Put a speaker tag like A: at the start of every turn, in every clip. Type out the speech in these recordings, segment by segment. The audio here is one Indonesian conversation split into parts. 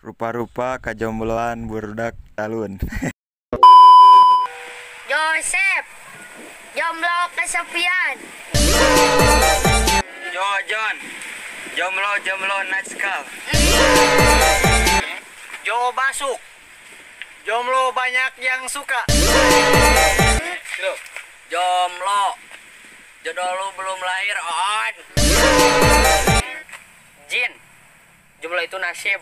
A: rupa-rupa kajombloan burudak talun.
B: Joseph, jomblo kesepian.
A: John, jomblo natskal.
C: Jo Basuk, jomblo banyak yang suka.
D: Jomblo, jodoh lu belum lahir, on.
C: Jin, jomblo itu nasib.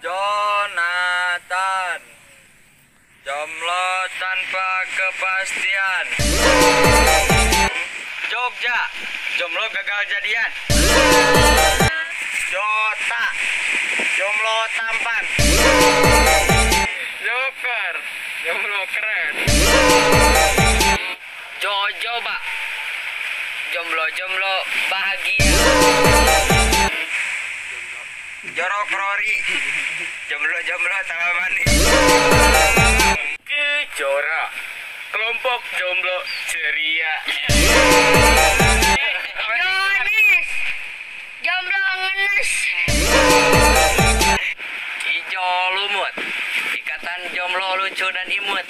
A: Jonathan, jomblo tanpa kepastian. Jogja, jomblo gagal jadian. Jota, jomblo tampan. Joker, jomblo keren.
D: Jojoba, jomblo bahagia.
A: Jorok Rory, jomblo tanggal mandi.
C: Kejora, kelompok jomblo ceria.
B: Jonis, jomblo ngenes.
D: Ijo lumut, ikatan jomblo lucu dan imut.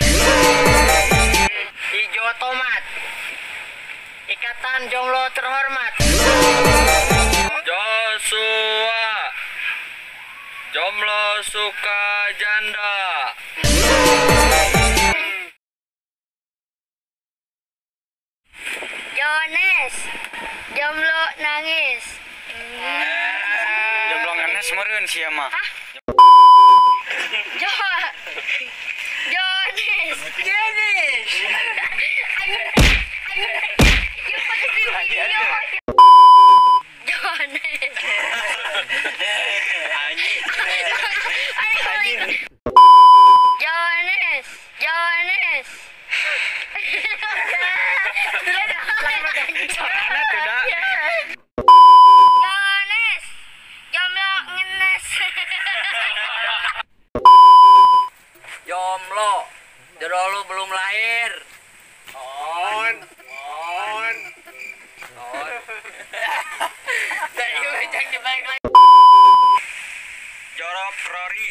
C: Hijau tomat, ikatan jomblo terhormat.
A: Joshua, jomblo suka janda.
B: Jones, jomblo nangis.
A: Jomblo ngenes meureun sia mah.
B: Jonis. Jones. Jones, jomblo ngenes.
D: Jomblo, jodoh lu belum lahir.
C: On.
A: Jorok Rory,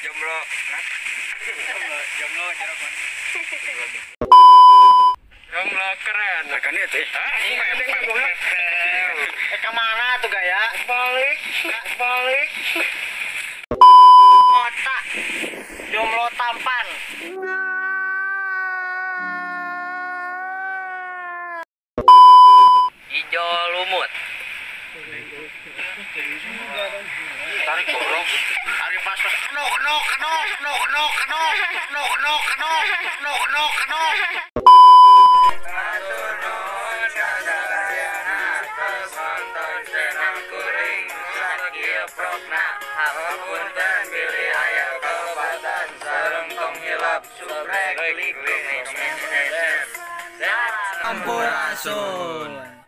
A: jomblo jorok mandi. Jomblo keren. Kan itu.
C: Kemana tuh gaya? Balik. Kota, jomblo tampan.
D: Ijo lumut,
C: Tarik dorong, tarik pas.
D: Ampurasun.